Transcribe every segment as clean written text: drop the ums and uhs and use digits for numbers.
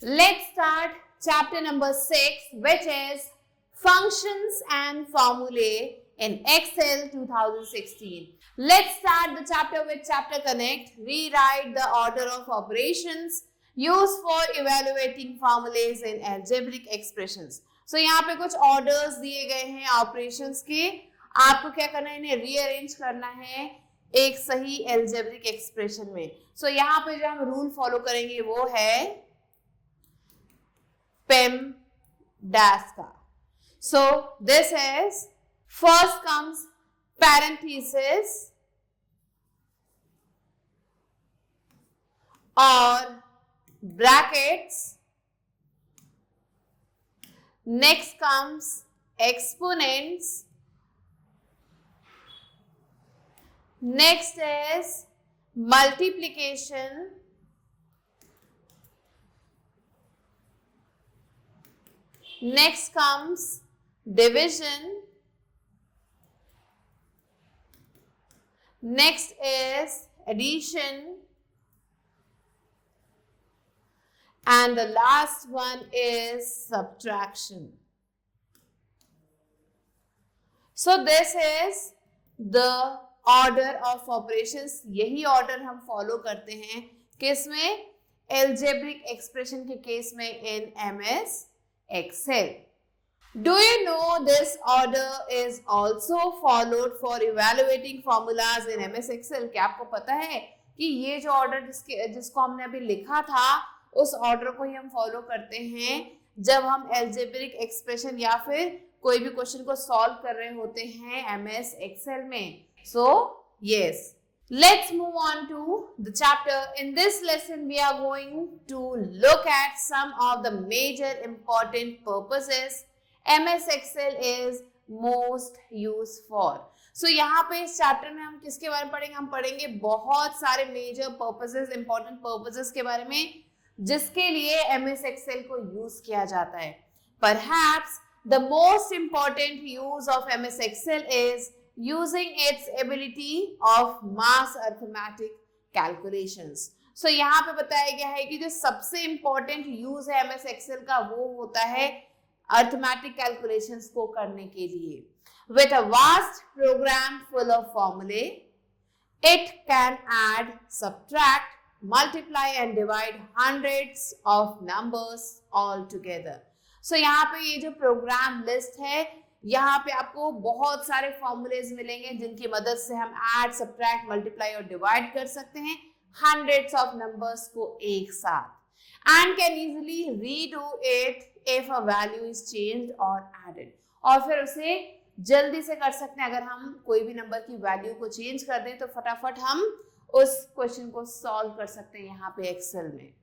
Let's start chapter number 6, which is Functions and Formulae in Excel 2016. Let's start the chapter with Chapter Connect. Rewrite the order of operations used for evaluating formulas in algebraic expressions. So यहाँ पे कुछ orders दिए गए हैं operations के. आपको क्या करना है, इन्हें rearrange करना है एक सही algebraic expression में. So यहाँ पे जो हम rule follow करेंगे वो है PEMDAS का. So this is, first comes parenthesis or brackets, next comes exponents, next is multiplication, next comes division, next is addition, and the last one is subtraction. So this is the order of operations. यही order हम follow करते हैं किसमें, algebraic expression के case में in MS Excel. Do you know this order is also followed for evaluating formulas in MS Excel? क्या आपको पता है कि ये जो order जिसको हमने अभी लिखा था उस order को ही हम follow करते हैं जब हम algebraic expression या फिर कोई भी question को solve कर रहे होते हैं MS Excel में. So yes. Let's move on to the chapter. In this lesson, we are going to look at some of the major important purposes MS Excel is most used for. So यहाँ पे इस chapter में हम किसके बारे में पढ़ेंगे? हम पढ़ेंगे बहुत सारे major purposes, important purposes के बारे में जिसके लिए MS Excel को use किया जाता है. Perhaps the most important use of MS Excel is using its ability of mass arithmetic calculations. So यहाँ पे बताया गया है कि जो सबसे important use है MS Excel का वो होता है arithmetic calculations को करने के लिए. With a vast program full of formulae, it can add, subtract, multiply and divide hundreds of numbers all together. So यहाँ पे ये जो program list है यहाँ पे आपको बहुत सारे फॉर्मूलेज मिलेंगे जिनकी मदद से हम ऐड, सब्ट्रैक्ट, मल्टीप्लाई और डिवाइड कर सकते हैं हंड्रेड्स ऑफ नंबर्स को एक साथ and can easily redo it if a value is changed और एडेड. और फिर उसे जल्दी से कर सकते हैं. अगर हम कोई भी नंबर की वैल्यू को चेंज कर दें तो फटाफट हम उस क्वेश्चन को सॉल्व कर सकते हैं यहाँ पे एक्सेल में.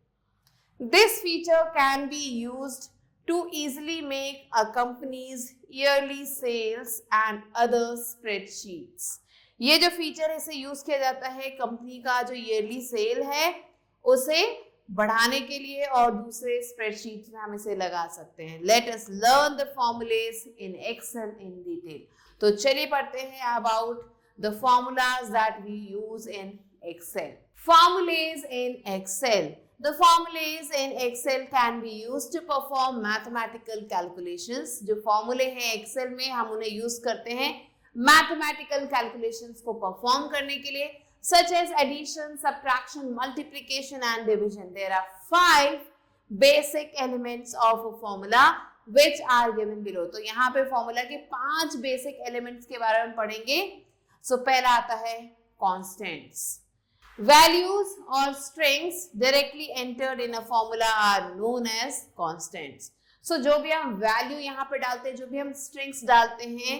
This feature can be used to easily make a company's yearly sales and other spreadsheets. ये जो फीचर है इसे यूज किया जाता है कंपनी का जो ईयरली सेल है उसे बढ़ाने के लिए और दूसरे स्प्रेडशीट में हम इसे लगा सकते हैं. Let us learn the formulas in Excel in detail. तो चलिए पढ़ते हैं about the formulas that we use in Excel. Formulas in Excel. The formulas in Excel can be used to perform mathematical calculations. जो फॉर्मूले हैं Excel में हम उन्हें यूज करते हैं mathematical calculations को perform करने के लिए, such as addition, subtraction, multiplication and division. There are 5 basic elements of a formula which are given below. तो यहाँ पे फॉर्मूला के 5 basic elements के बारे में पढ़ेंगे. So पहला आता है constants. Values or strings directly entered in a formula are known as constants. So जो भी हम value यहाँ पे डालते हैं, जो भी हम strings डालते हैं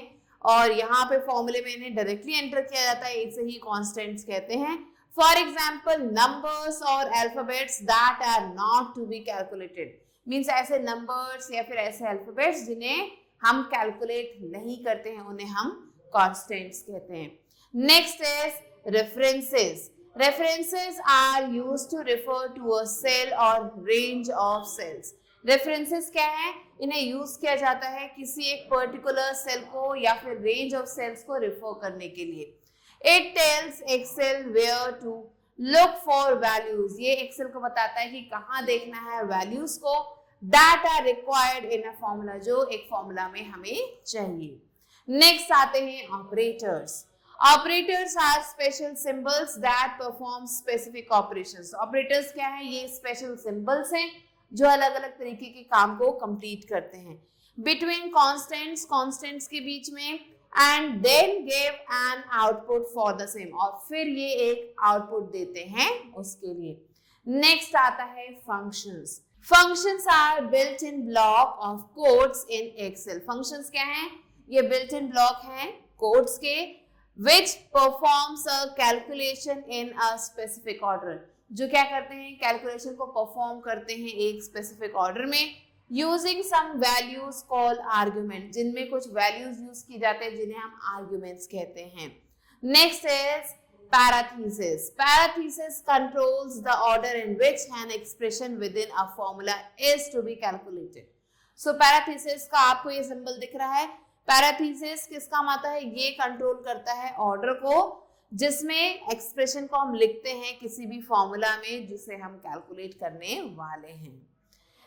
और यहाँ पे formula में इन्हें directly enter किया जाता है, इसे ही constants कहते हैं. For example, numbers or alphabets that are not to be calculated means ऐसे numbers या फिर ऐसे alphabets जिन्हें हम calculate नहीं करते हैं उन्हें हम constants कहते हैं. Next is references. References are used to refer to a cell or range of cells. References क्या है? इन्हें यूज किया जाता है किसी एक पर्टिकुलर सेल को या फिर रेंज ऑफ सेल्स को रिफर करने के लिए. It tells Excel where to look for values, ये एक्सेल को बताता है कि कहाँ देखना है वैल्यूज को that are required in a formula, जो एक फॉर्मूला में हमें चाहिए। नेक्स्ट आते हैं operators. Operators are special symbols that perform specific operations. Operators क्या है? ये स्पेशल सिंबल्स हैं जो अलग अलग तरीके के काम को कंप्लीट करते हैं। बिटवीन कॉन्स्टेंट्स, कॉन्स्टेंट्स के बीच में, and then give an output for the same, और फिर ये एक आउटपुट देते हैं उसके लिए। नेक्स्ट आता है functions. Functions are built in block of codes in Excel. Functions क्या हैं? ये बिल्ट इन ब्लॉक हैं कोड्स के, which performs a calculation in a specific order, जो क्या करते हैं? कैलकुलेशन को परफॉर्म करते हैं एक स्पेसिफिक ऑर्डर में, using some values called argument, जिनमें कुछ वैल्यूज यूज की जाते हैं जिन्हें हम आर्ग्यूमेंट्स कहते हैं। Next is parenthesis. Parenthesis controls the order in which an expression within a formula is to be calculated. So parenthesis का आपको ये सिंबल दिख रहा है। पैराथीसिस किस काम आता है? ये कंट्रोल करता है ऑर्डर को जिसमें एक्सप्रेशन को हम लिखते हैं किसी भी फॉर्मूला में जिसे हम कैलकुलेट करने वाले हैं।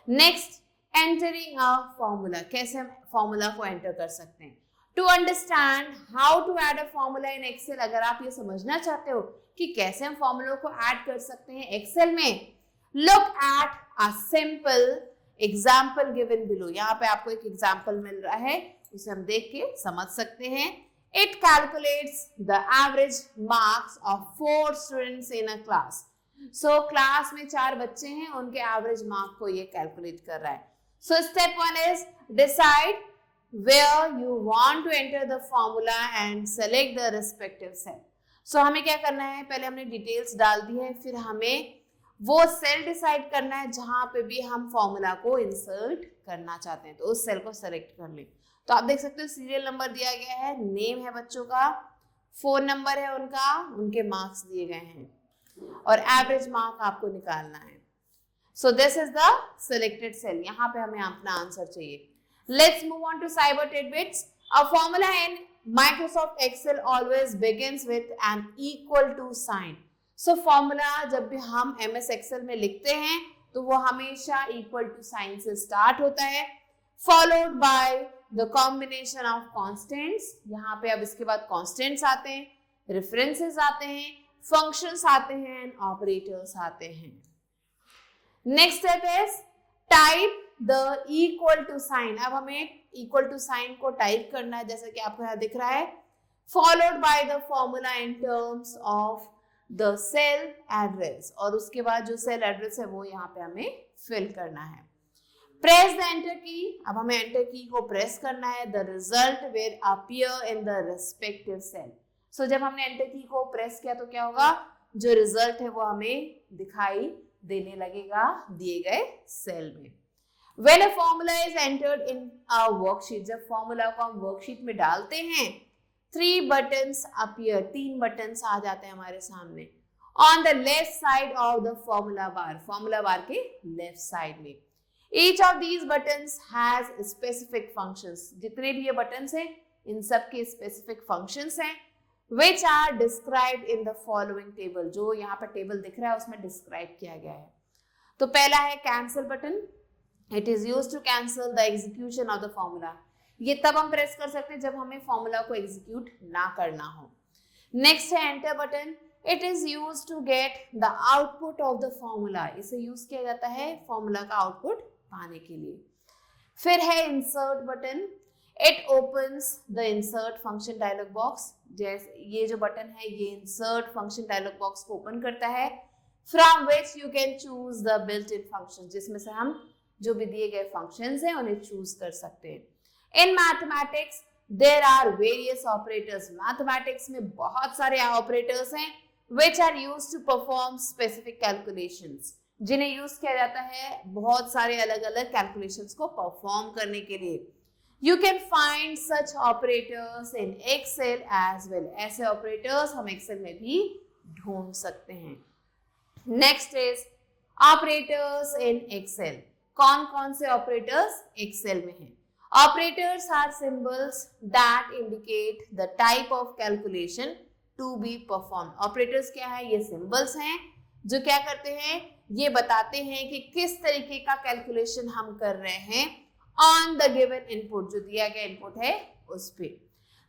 Next, entering a formula. कैसे हम फॉर्मूला को एंटर कर सकते हैं? To understand how to add a formula in Excel, अगर आप ये समझना चाहते हो कि कैसे हम फॉर्मूला को ऐड कर सकते हैं एक्सेल में, look at a simple example given below. यहाँ पे आपको एक एग्जाम्पल मिल रहा है, उसे हम देख के समझ सकते हैं। It calculates the average marks of 4 students in a class. So class में 4 बच्चे हैं, उनके एवरेज मार्क को ये कैलकुलेट कर रहा है। So step 1 is decide where you want to enter the formula and select the respective cell. So हमें क्या करना है? पहले हमने डिटेल्स डाल दी है, फिर हमें वो सेल डिसाइड करना है जहां पे भी हम फॉर्मूला को इंसर्ट करना चाहते हैं, तो उस सेल को सेलेक्ट कर लें। तो आप देख सकते हो सीरियल नंबर दिया गया है, नेम है बच्चों का, फोन नंबर है उनका, उनके मार्क्स दिए गए हैं और एवरेज मार्क आपको निकालना है। So this is the selected cell. यहाँ पे हमें अपना आंसर चाहिए। Let's move on to cyber tidbits. A formula in Microsoft Excel always begins with an equal to sign. So formula जब भी हम एमएस एक्सेल में लिखते हैं तो वो हमेशा इक्वल टू साइन से स्टार्ट होता है, followed by the combination of constants. यहाँ पे अब इसके बाद कॉन्स्टेंट्स आते हैं, रेफरेंसेस आते हैं, फंक्शंस आते हैं, ऑपरेटर्स आते हैं। Next step is type the equal to sign. अब हमें इक्वल टू साइन को टाइप करना है, जैसा कि आपको यहाँ दिख रहा है, followed by the formula in terms of the cell address, और उसके बाद जो सेल एड्रेस है वो यहाँ पे हमें फिल करना है। प्रेस द एंटर की। अब हमें एंटर की को प्रेस करना है। The result will appear in the respective cell. So जब हमने एंटर की को प्रेस किया तो क्या होगा? जो रिजल्ट है वो हमें दिखाई देने लगेगा दिए गए सेल में। When a formula is entered in a worksheet, जब फॉर्मूला को हम वर्कशीट में डालते हैं, 3 buttons appear, 3 buttons आ जाते हैं हमारे सामने on the left side of the formula bar, formula bar के लेफ्ट साइड में। Each of these buttons has specific functions. जितने भी ये buttons हैं, इन सब के specific functions हैं, which are described in the following table. जो यहाँ पर टेबल दिख रहा है उसमें describe किया गया है। तो पहला है cancel button. It is used to cancel the execution of the formula. ये तब हम प्रेस कर सकते हैं जब हमें फॉर्मूला को एग्जीक्यूट ना करना हो। नेक्स्ट है enter button. It is used to get the output of the formula. इसे यूज किया जाता है फॉर्मूला का आउटपुट पाने के लिए। फिर है insert button. It opens the insert function dialog box. जैसे ये जो बटन है ये इंसर्ट फंक्शन डायलॉग बॉक्स को ओपन करता है, from which you can choose the built in function, जिसमें से हम जो भी दिए गए फंक्शंस हैं उन्हें चूज कर सकते हैं। In mathematics there are various operators. Mathematics में बहुत सारे ऑपरेटर्स हैं which are used to perform specific calculations, जिन्हें यूज किया जाता है बहुत सारे अलग अलग कैलकुलेशंस को परफॉर्म करने के लिए। You can find such operators in Excel as well. ऐसे ऑपरेटर्स हम एक्सेल में भी ढूंढ सकते हैं। Next is operators in Excel. कौन कौन से ऑपरेटर्स एक्सेल में हैं? Operators are symbols that indicate the type of calculation to be performed. Operators क्या है? ये symbols हैं जो क्या करते हैं, ये बताते हैं कि किस तरीके का कैलकुलेशन हम कर रहे हैं ऑन द गिवन इनपुट, जो दिया गया इनपुट है उस पे।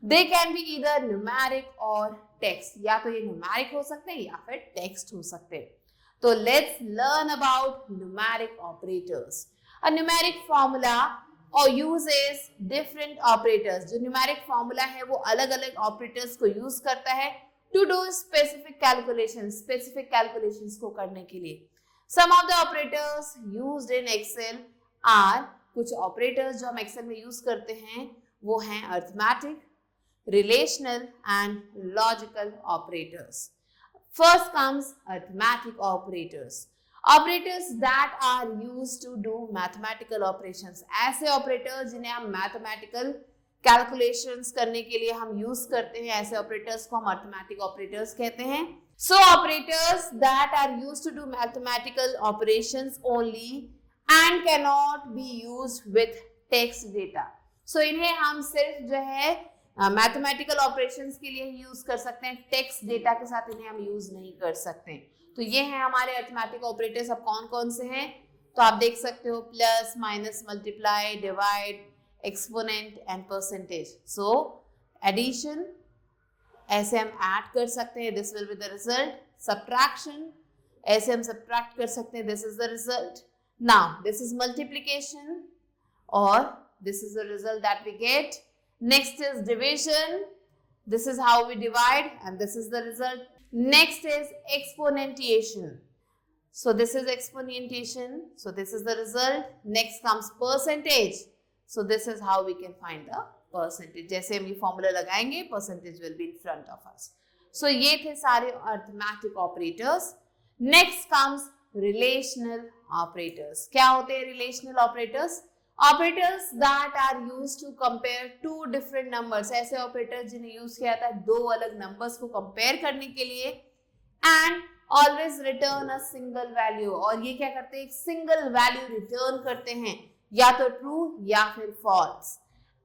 They can be either numeric और टेक्स्ट, या तो ये न्यूमेरिक हो सकते हैं या फिर टेक्स्ट हो सकते हैं। तो let's learn about numeric operators. A numeric formula और यूजेस डिफरेंट ऑपरेटर्स, जो न्यूमेरिक फॉर्मूला है वो अलग अलग ऑपरेटर्स को यूज करता है टू डू स्पेसिफिक कैलकुलेशंस को करने के लिए। Some of the operators used in Excel are, कुछ ऑपरेटर्स जो हम एक्सेल में यूज करते हैं वो हैं arithmetic, relational and logical operators. First comes arithmetic operators, operators that are used to do mathematical operations, ऐसे ऑपरेटर्स जिन्हें हम मैथमेटिकल कैलकुलेशंस करने के लिए हम यूज करते हैं, ऐसे ऑपरेटर्स को हम अरिथमेटिक ऑपरेटर्स कहते हैं। So operators that are used to do mathematical operations only and can not be used with text data. So इन्हें हम सिर्फ जो है मैथमेटिकल ऑपरेशंस के लिए यूज कर सकते हैं, टेक्स्ट डेटा के साथ इन्हें हम यूज नहीं कर सकते। तो ये हैं हमारे अरिथमेटिक ऑपरेटर्स। अब कौन कौन से हैं तो आप देख सकते हो, plus, minus, multiply, divide, exponent and percentage. So addition, ऐसे हम ऐड कर सकते हैं, this will be the result. Subtraction, ऐसे हम सब्ट्रैक्ट कर सकते हैं, this is the result. Now this is multiplication और this is the result that we get. Next is division, this is how we divide and this is the result. Next is exponentiation, so this is exponentiation, so this is the result. Next comes percentage, so this is how we can find the percentage. जैसे हम ये formula लगाएंगे, percentage will be in front of us. So ये थे सारे arithmetic operators. Next comes relational operators. क्या होते हैं relational operators? Operators that are used to compare two different numbers, ऐसे ऑपरेटर्स जिन्हें यूज किया जाता है दो अलग नंबर्स को कंपेयर करने के लिए। And always return a single value, और ये क्या करते हैं, एक सिंगल वैल्यू रिटर्न करते हैं, या तो ट्रू या फिर फॉल्स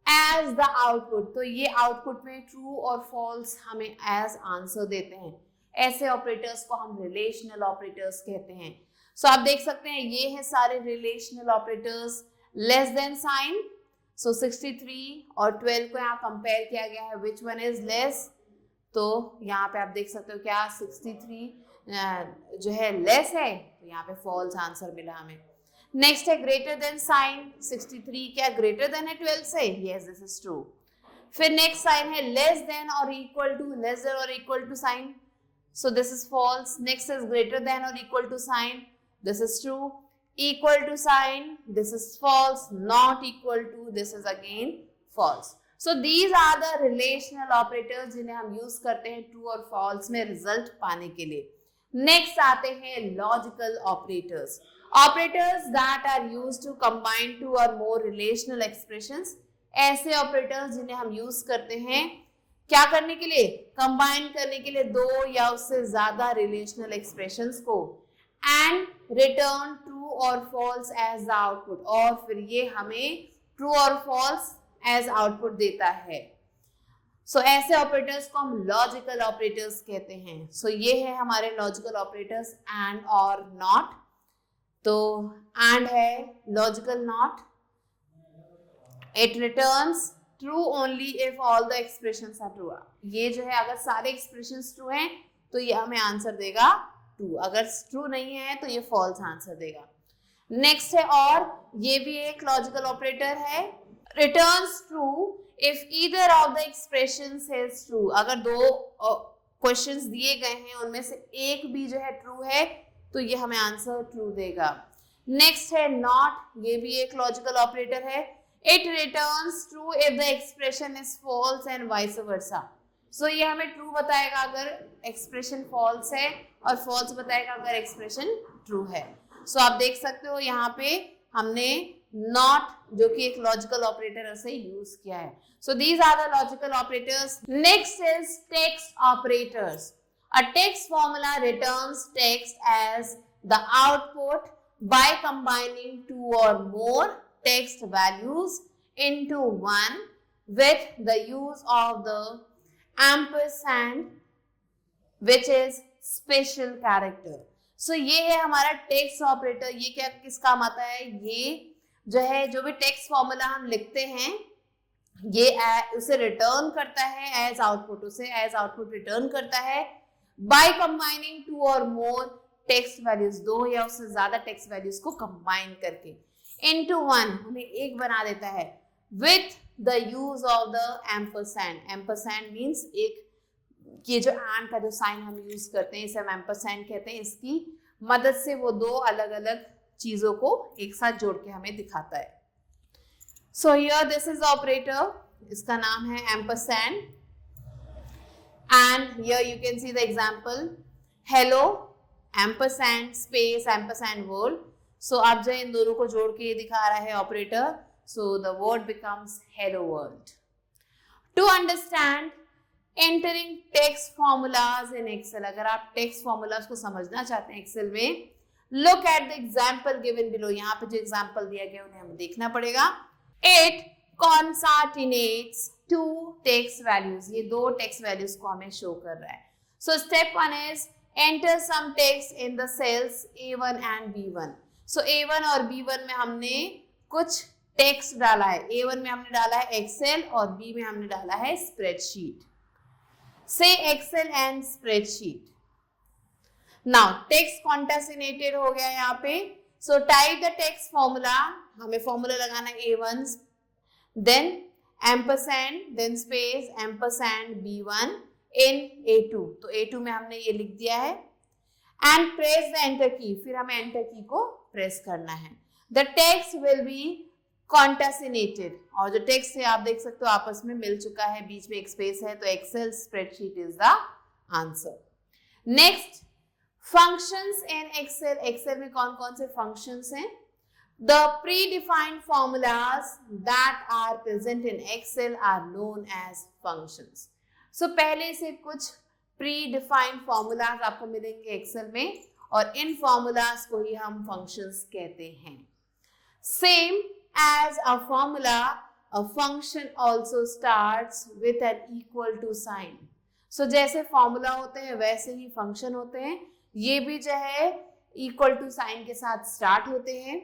एज द आउटपुट। तो ये आउटपुट में ट्रू और फॉल्स हमें एज आंसर देते हैं। ऐसे ऑपरेटर्स को हम रिलेशनल ऑपरेटर्स कहते हैं। सो आप देख सकते हैं ये है सारे relational operators. Less than sign, so 63 और 12 को यहाँ कंपेयर किया गया है, विच वन इज लेस, तो यहाँ पे आप देख सकते हो क्या 63 जो है लेस है, तो यहाँ पे फॉल्स आंसर मिला हमें। नेक्स्ट है ग्रेटर देन साइन, 63 क्या ग्रेटर देन है 12 से, यस दिस इज ट्रू। फिर नेक्स्ट साइन है less than or equal to, less than or equal to sign, so this is false. Next is greater than or equal to sign, this is true. Equal to sign, this is false. Not equal to, this is again false. So these are the relational operators जिन्हें हम use करते हैं true और false में result पाने के लिए। Next आते हैं logical operators, operators that are used to combine two or more relational expressions, ऐसे ऑपरेटर्स जिन्हें हम यूज करते हैं क्या करने के लिए, कंबाइन करने के लिए दो या उससे ज्यादा रिलेशनल एक्सप्रेशंस को, एंड रिटर्न ट्रू और फॉल्स एज द आउटपुट, और फिर ये हमें ट्रू और फॉल्स एज आउटपुट देता है। सो ऐसे ऑपरेटर्स को हम लॉजिकल ऑपरेटर्स कहते हैं। सो ये है हमारे logical operators, and or not. तो एंड है logical not, it returns true only if all the expressions are true. ये जो है अगर सारे एक्सप्रेशंस ट्रू हैं तो ये हमें आंसर देगा ट्रू, अगर ट्रू नहीं है तो ये फॉल्स आंसर देगा। नेक्स्ट है और, ये भी एक लॉजिकल ऑपरेटर है, returns true if either of the expressions is true. अगर दो क्वेश्चंस दिए गए हैं उनमें से एक भी जो है ट्रू है तो ये हमें आंसर ट्रू देगा। नेक्स्ट है नॉट, ये भी एक लॉजिकल ऑपरेटर है, it returns true if the expression is false and vice versa. So ये हमें ट्रू बताएगा अगर एक्सप्रेशन फॉल्स है और फॉल्स बताएगा अगर एक्सप्रेशन ट्रू है। सो आप देख सकते हो यहाँ पे हमने नॉट जो कि एक लॉजिकल ऑपरेटर से यूज किया है। So these are the logical operators. Next is text operators. A text formula returns text as the output by combining two or more text values into one with the use of the ampersand which is special character. So ये है हमारा text operator. ये क्या किस काम आता है, ये जो है जो भी टेक्स्ट फॉर्मूला हम लिखते हैं ये उसे रिटर्न करता है एज आउटपुट, उसे एज आउटपुट रिटर्न करता है bye combining two or more text values, दो या उससे ज्यादा टेक्स्ट वैल्यूज को कंबाइन करके इनटू वन, उन्हें एक बना देता है with the use of the ampersand. Ampersand means एक, ये जो एंड का जो साइन हम यूज करते हैं इसे हम एम्परसैंड कहते हैं, इसकी मदद से वो दो अलग अलग चीजों को एक साथ जोड़ के हमें दिखाता है। So here this is operator, इसका नाम है ampersand, and here you can see the example hello ampersand space ampersand word. So अब जो इन दोनों को जोड़ के ये दिखा रहा है operator, so the word becomes hello world. To understand entering text formulas in Excel, अगर आप टेक्स्ट फॉर्मूलाज को समझना चाहते हैं एक्सेल में, look at the example given below. यहाँ पे जो एग्जांपल दिया गया उन्हें हमें देखना पड़ेगा। It concatenates two text values, ये दो टेक्स्ट वैल्यूज को हमें शो कर रहा है। So step one is enter some text in the cells A1 and B1। सो A1 और B1 में हमने कुछ टेक्स्ट डाला है। A1 में हमने डाला है एक्सेल और B में हमने डाला है स्प्रेडशीट। से Excel and spreadsheet. Now text concatenated हो गया यहाँ पे। So type the text formula, हमें फॉर्मूला लगाना है A1, then ampersand, then space ampersand B1 in A2। तो A2 में हमने ये लिख दिया है and press the enter key, फिर हमें enter key को प्रेस करना है। The text will be concatenated, और जो टेक्स्ट है आप देख सकते हो आपस में मिल चुका है, बीच में एक स्पेस है, तो Excel spreadsheet is the answer. Next, functions in Excel. Excel में कौन कौन से फंक्शंस हैं? The predefined formulas that are present in Excel are known as functions. So पहले से कुछ predefined formulas आपको मिलेंगे Excel में, और इन formulas को ही हम functions कहते हैं। Same as a formula, a function also starts with an equal to sign. So जैसे formula होते हैं वैसे ही function होते हैं, ये भी जो है equal to sign के साथ start होते हैं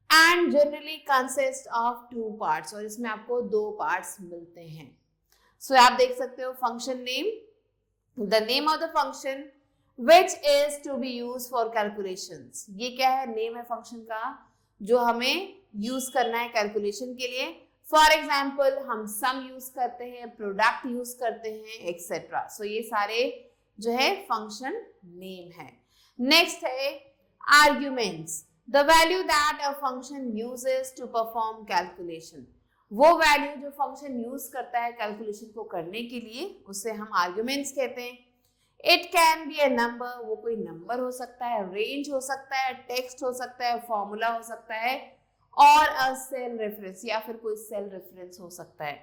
and generally consist of two parts, और इसमें आपको दो parts मिलते हैं। So आप देख सकते हो function name, the name of the function which is to be used for calculations। ये क्या है? name है function का जो हमें use करना है calculation के लिए। For example हम sum use करते हैं, product use करते हैं, etc। So ये सारे जो है function name है। Next है arguments, the value that a function uses to perform calculation। वो वैल्यू जो फंक्शन यूज करता है कैलकुलेशन को करने के लिए उसे हम आर्ग्यूमेंट्स कहते हैं। It can be A number, वो कोई नंबर हो सकता है, रेंज हो सकता है, टेक्स्ट हो सकता है, फॉर्मूला हो सकता है, और अ सेल रेफरेंस, या फिर कोई सेल रेफरेंस हो सकता है।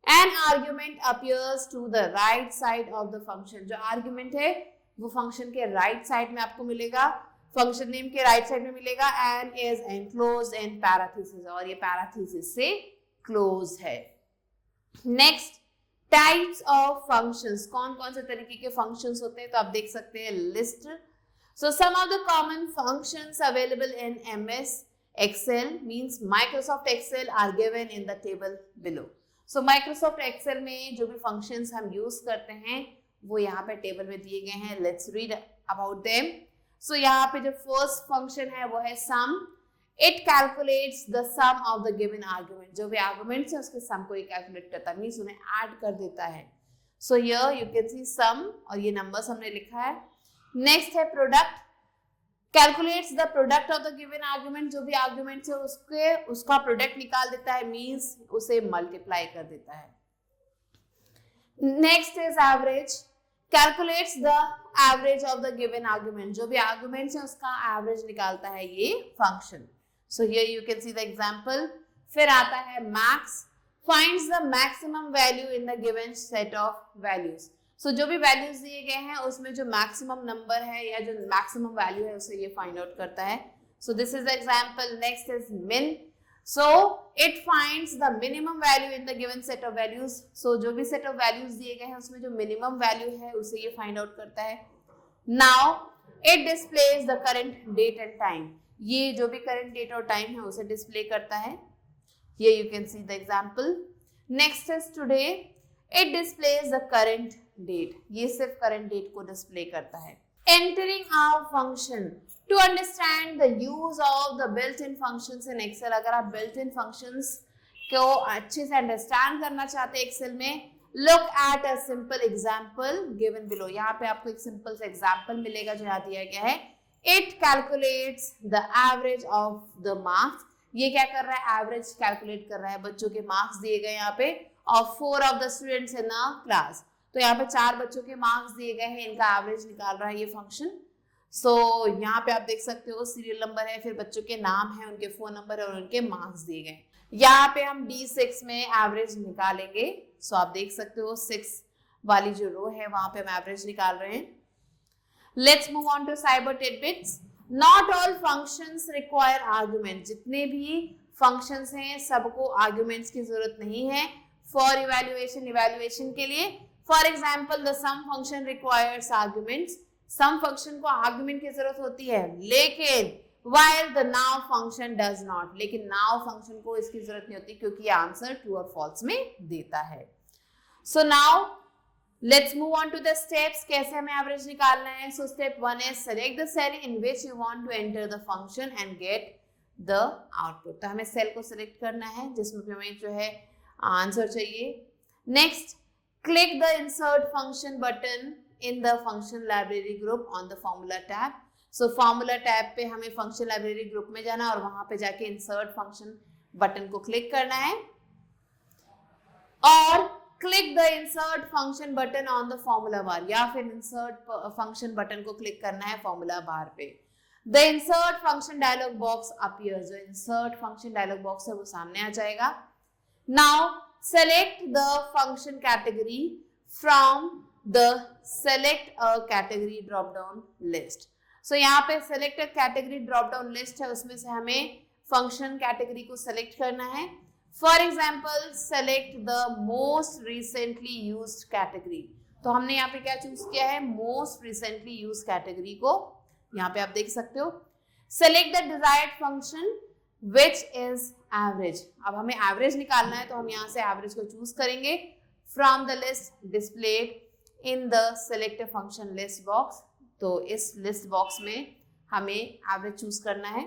An argument appears to the right side of the function. जो आर्ग्यूमेंट है वो फंक्शन के राइट साइड में आपको मिलेगा, फंक्शन नेम के राइट साइड में मिलेगा, and is enclosed in parenthesis, और ये पैरेंथेसिस से क्लोज है। Next, types of functions. कौन कौन से तरीके के फंक्शंस होते हैं तो आप देख सकते हैं list. So some of the common functions available in MS Excel means Microsoft Excel are given in the table below. So Microsoft Excel में जो भी फंक्शंस हम यूज करते हैं वो यहाँ पे टेबल में दिए गए हैं। Let's read about them. So यहाँ पे जो फर्स्ट फंक्शन है वो है sum. It calculates the sum of the given argument. जो भी आर्गुमेंट्स है उसके सम को ये कैलकुलेट करता है, मींस उन्हें ऐड कर देता है। So here you can see sum, और ये नंबर्स हमने लिखा है। नेक्स्ट है product, calculates the product of the given argument. जो भी आर्गुमेंट है उसका प्रोडक्ट निकाल देता है, मींस उसे मल्टीप्लाई कर देता है। Next is average, calculates the average of the given argument. जो भी आर्गुमेंट्स है उसका एवरेज निकालता है ये function. So here you can see the example. फिर आता है max, finds the maximum value in the given set of values. So जो भी वैल्यूज दिए गए हैं उसमें जो मैक्सिमम नंबर है या जो मैक्सिमम वैल्यू है उसे ये फाइंड आउट करता है। So this is the example. Next is मिन, so it finds the minimum value in the given set of values। so जो भी set of values दिए गए हैं उसमें जो minimum value है उसे ये find out करता है। now It displays the current date and time. ये जो भी current date और time है उसे display करता है. Here you can see the example. Next is today. It displays the current date. ये सिर्फ current date को display करता है. Entering our function. To understand the use of the built-in functions in Excel, अगर आप built-in functions को अच्छे से understand करना चाहते हैं Excel में, look at a simple example given below. यहाँ पे आपको एक simple सा example मिलेगा जो यहाँ दिया गया है. It calculates the average of the marks. ये क्या कर रहा है? Average calculate कर रहा है. बच्चों के marks दिए गए यहाँ पे of 4 of the students in a class. तो यहाँ पे 4 बच्चों के marks दिए गए हैं, इनका average निकाल रहा है ये function. So यहाँ पे आप देख सकते हो सीरियल नंबर है, फिर बच्चों के नाम है, उनके फोन नंबर है और उनके मार्क्स दिए गए. यहाँ पे हम D6 में एवरेज निकालेंगे. सो आप देख सकते हो 6 वाली जो रो है वहां पे हम एवरेज निकाल रहे हैं. Let's move on to cyber tidbits. Not all functions require argument. जितने भी फंक्शंस हैं सबको आर्गुमेंट्स की जरूरत नहीं है फॉर इवैल्यूएशन के लिए. For example the sum function requires arguments. Sum function को आर्गुमेंट की जरूरत होती है, लेकिन while the now function does not. लेकिन now function को इसकी जरूरत नहीं होती क्योंकि आंसर ट्रू और फॉल्स में देता है. So now let's move on to the steps. कैसे हमें एवरेज निकालना है. So step 1 is select the cell in which you want to enter the function and get the output. तो हमें सेल को सिलेक्ट करना है जिसमें हमें जो है आंसर चाहिए. Next, click the insert function button in the function library group on the formula tab. So formula tab पे हमें function library group में जाना और वहां पे जाके insert function बटन को क्लिक करना है और click the insert function button on the formula bar या फिर insert function बटन को क्लिक करना है formula bar पे. The insert function dialog box appears. जो insert function dialog box है वो सामने आ जाएगा. Now select the function category from the select a category drop down list. So यहाँ पे select a category drop down list है, उसमें से हमें function category को select करना है. For example, select the most recently used category. तो हमने यहाँ पे क्या चूज किया है? most recently used category को यहाँ पे आप देख सकते हो. Select the desired function which is average. अब हमें average निकालना है तो हम यहाँ से average को चूज करेंगे from the list displayed in the select a function list box. तो इस लिस्ट बॉक्स में हमें एवरेज चूज करना है.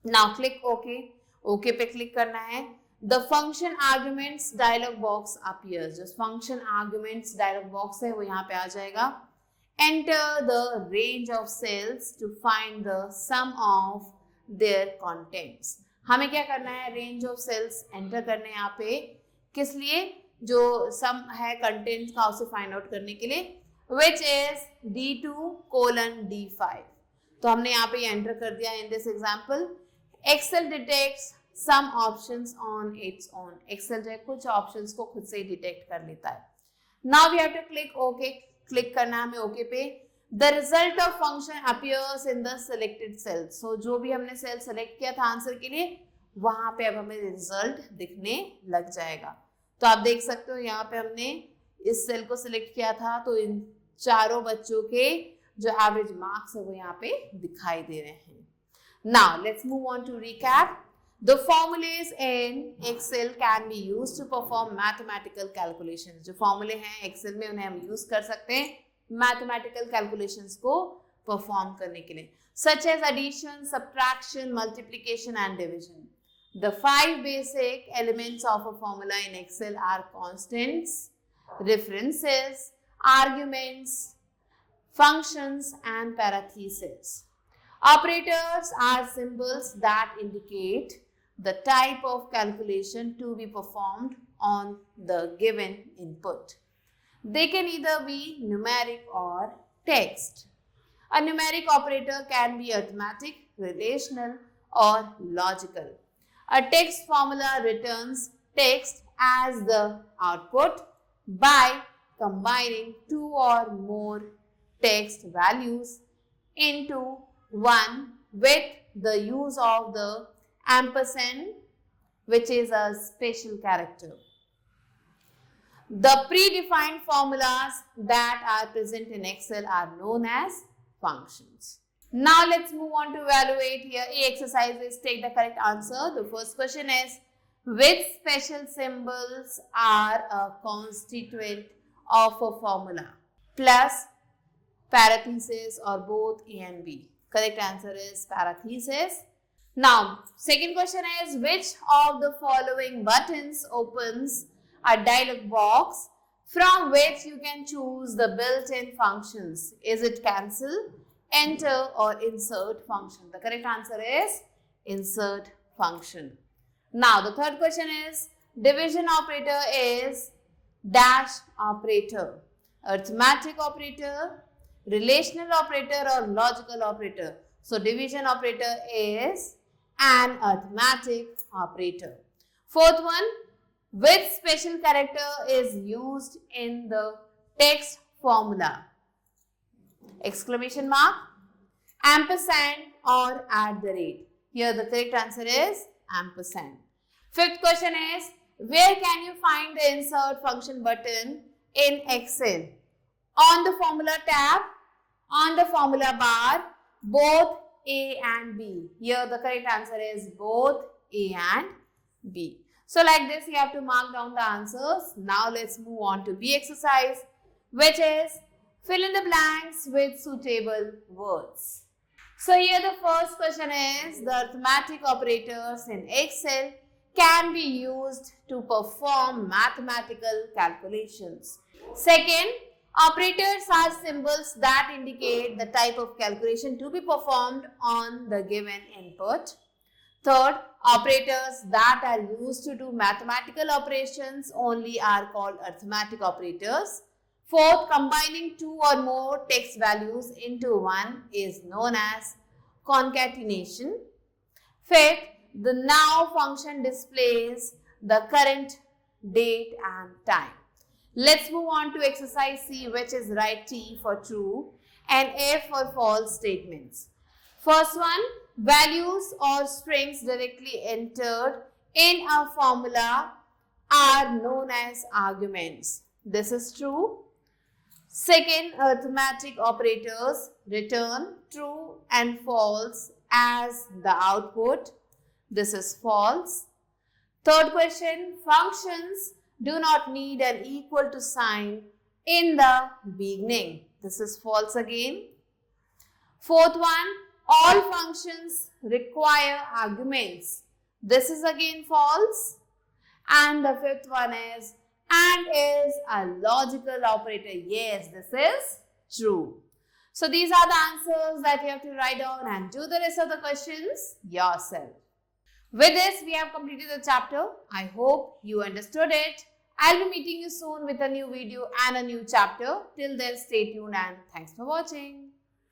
Now click okay. ओके पे क्लिक करना है. The function arguments dialog box appears. जो फंक्शन आर्गुमेंट्स डायलॉग बॉक्स है वो यहाँ पे आ जाएगा. Enter the range of cells to find the sum of their contents. हमें क्या करना है? रेंज ऑफ सेल्स एंटर करने हैं यहाँ पे. किस लिए? जो सम है कंटेंट का उसे फाइंड आउट करने के लिए. Which is D2:D5. तो हमने यहाँ पे एंटर कर दिया. In this example, Excel detects some options on its own. Excel जो है कुछ options को खुद से ही डिटेक्ट कर लेता है. Now we have to click OK. Click करना है हमें OK पे. The result of function appears in the selected cell. So जो भी हमने सेल सेलेक्ट किया था आंसर के लिए वहां पे अब हमें रिजल्ट दिखने लग जाएगा. तो आप देख सकते हो यहाँ पे हमने इस सेल को सिलेक्ट किया था तो इन चारों बच्चों के जो एवरेज मार्क्स है वो यहाँ पे दिखाई दे रहे हैं. Now let's move on to recap. The formulas in Excel can be used to perform mathematical calculations. जो फॉर्मूले हैं एक्सेल में उन्हें हम यूज कर सकते हैं मैथमेटिकल कैलकुलेशंस को परफॉर्म करने के लिए, such as addition, subtraction, multiplication and division. The 5 basic elements of a formula in Excel are constants, references, arguments, functions, and parentheses. Operators are symbols that indicate the type of calculation to be performed on the given input. They can either be numeric or text. A numeric operator can be arithmetic, relational, or logical. A text formula returns text as the output by combining 2 or more text values into one with the use of the ampersand, which is a special character. The predefined formulas that are present in Excel are known as functions. Now let's move on to evaluate here. A exercise is take the correct answer. The first question is, which special symbols are a constituent of a formula? Plus, parenthesis, or both A and B. Correct answer is parenthesis. Now, second question is, which of the following buttons opens a dialog box from which you can choose the built-in functions? Is it cancel, enter, or insert function? The correct answer is insert function. Now, the third question is, division operator is dash operator, arithmetic operator, relational operator, or logical operator. So, division operator is an arithmetic operator. Fourth one, which special character is used in the text formula? Exclamation mark, ampersand, or at the rate. Here the correct answer is ampersand. Fifth question is, where can you find the insert function button in Excel? On the formula tab, on the formula bar, both A and B. Here the correct answer is both A and B. So like this you have to mark down the answers. Now let's move on to B exercise, which is fill in the blanks with suitable words. So here the first question is, the arithmetic operators in Excel can be used to perform mathematical calculations. Second, operators are symbols that indicate the type of calculation to be performed on the given input. Third, operators that are used to do mathematical operations only are called arithmetic operators. Fourth, combining two or more text values into one is known as concatenation. Fifth, the now function displays the current date and time. Let's move on to exercise C, which is write T for true and F for false statements. First one, values or strings directly entered in a formula are known as arguments. This is true. Second, arithmetic operators return true and false as the output. This is false. Third question, functions do not need an equal to sign in the beginning. This is false again. Fourth one, all functions require arguments. This is again false. And the fifth one is, and is a logical operator. Yes, this is true. So these are the answers that you have to write down and do the rest of the questions yourself. With this, we have completed the chapter. I hope you understood it. I'll be meeting you soon with a new video and a new chapter. Till then, stay tuned and thanks for watching.